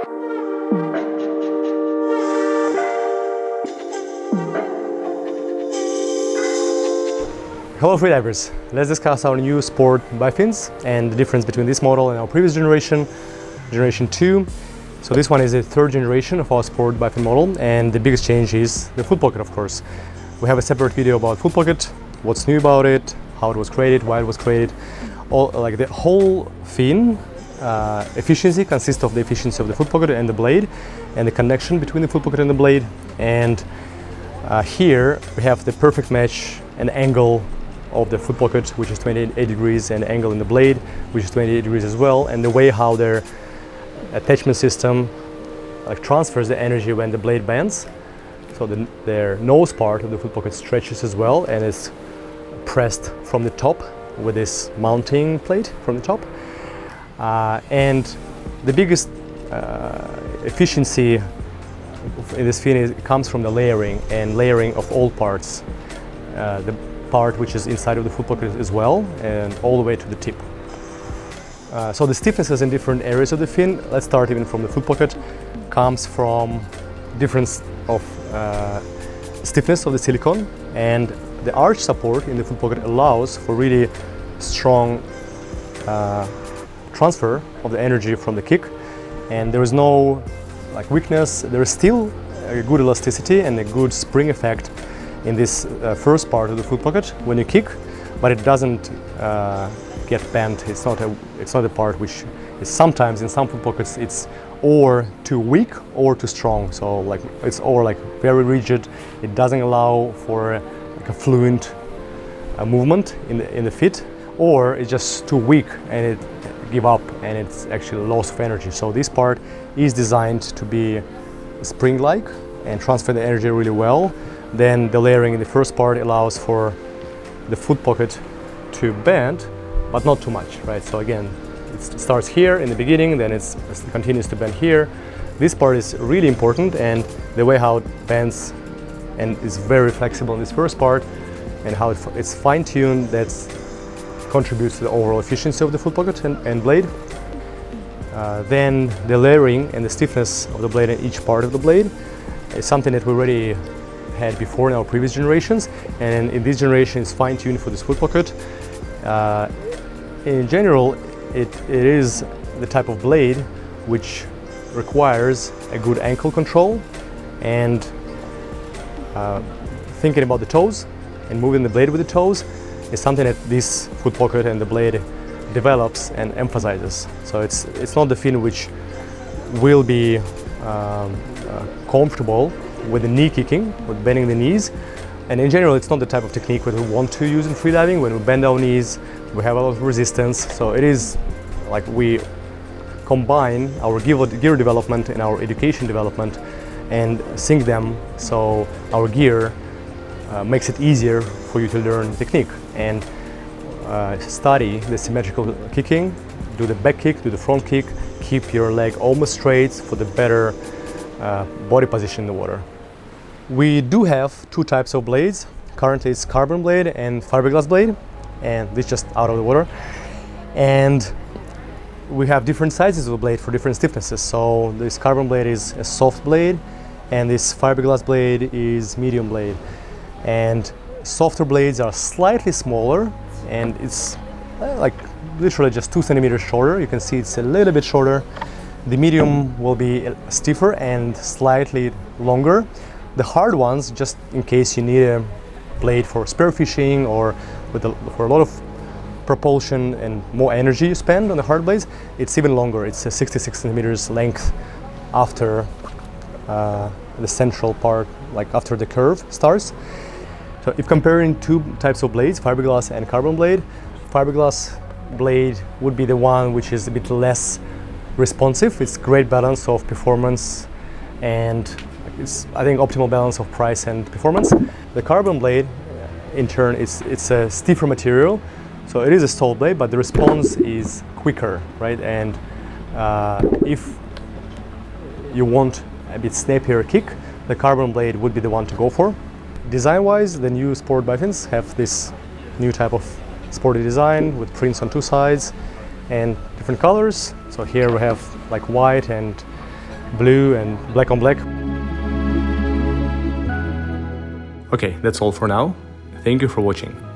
Hello freedivers, let's discuss our new SPORT Bifins and the difference between this model and our previous generation, generation 2. So this one is the third generation of our SPORT Bifin model, and the biggest change is the foot pocket, of course. We have a separate video about foot pocket, what's new about it, how it was created, why it was created. The whole fin efficiency consists of the efficiency of the foot pocket and the blade, and the connection between the foot pocket and the blade. And here we have the perfect match and angle of the foot pocket, which is 28 degrees, and the angle in the blade, which is 28 degrees as well, and the way how their attachment system transfers the energy when the blade bends. So their nose part of the foot pocket stretches as well, and is pressed from the top with this mounting plate from the top. And the biggest efficiency in this fin comes from the layering of all parts. The part which is inside of the foot pocket as well, and all the way to the tip. So the stiffnesses in different areas of the fin, let's start even from the foot pocket, comes from difference of stiffness of the silicone, and the arch support in the foot pocket allows for really strong transfer of the energy from the kick, and there is no weakness. There is still a good elasticity and a good spring effect in this first part of the foot pocket when you kick, but it doesn't get bent. It's not a part which is sometimes in some foot pockets it's or too weak or too strong. So it's or very rigid. It doesn't allow for a fluent movement in the feet, or it's just too weak and it give up and it's actually loss of energy. So this part is designed to be spring-like and transfer the energy really well. Then the layering in the first part allows for the foot pocket to bend, but not too much, right? So again, it starts here in the beginning, then it continues to bend here. This part is really important, and the way how it bends and is very flexible in this first part, and how it's fine-tuned, that contributes to the overall efficiency of the foot pocket and blade. Then the layering and the stiffness of the blade in each part of the blade is something that we already had before in our previous generations, and in this generation it's fine-tuned for this foot pocket. In general, it is the type of blade which requires a good ankle control, and thinking about the toes and moving the blade with the toes is something that this foot pocket and the blade develops and emphasizes. So it's not the fin which will be comfortable with the knee kicking, with bending the knees. And in general, it's not the type of technique that we want to use in freediving. When we bend our knees, we have a lot of resistance. So it is we combine our gear development and our education development and sync them, so our gear makes it easier for you to learn technique and study the symmetrical kicking, do the back kick, do the front kick, keep your leg almost straight for the better body position in the water. We do have two types of blades. Currently it's carbon blade and fiberglass blade, and this just out of the water. And we have different sizes of the blade for different stiffnesses. So this carbon blade is a soft blade, and this fiberglass blade is medium blade. And softer blades are slightly smaller, and it's literally just 2 centimeters shorter. You can see it's a little bit shorter. The medium will be stiffer and slightly longer. The hard ones, just in case you need a blade for spearfishing or for a lot of propulsion and more energy you spend on the hard blades, it's even longer. It's a 66 centimeters length after the central part, after the curve starts. So if comparing two types of blades, fiberglass and carbon blade, fiberglass blade would be the one which is a bit less responsive. It's great balance of performance, and it's, I think, optimal balance of price and performance. The carbon blade, in turn, it's a stiffer material, so it is a stall blade, but the response is quicker, right? And if you want a bit snappier kick, the carbon blade would be the one to go for. Design-wise, the new SPORT Bifins have this new type of sporty design with prints on two sides and different colors. So here we have white and blue and black on black. Okay, that's all for now. Thank you for watching.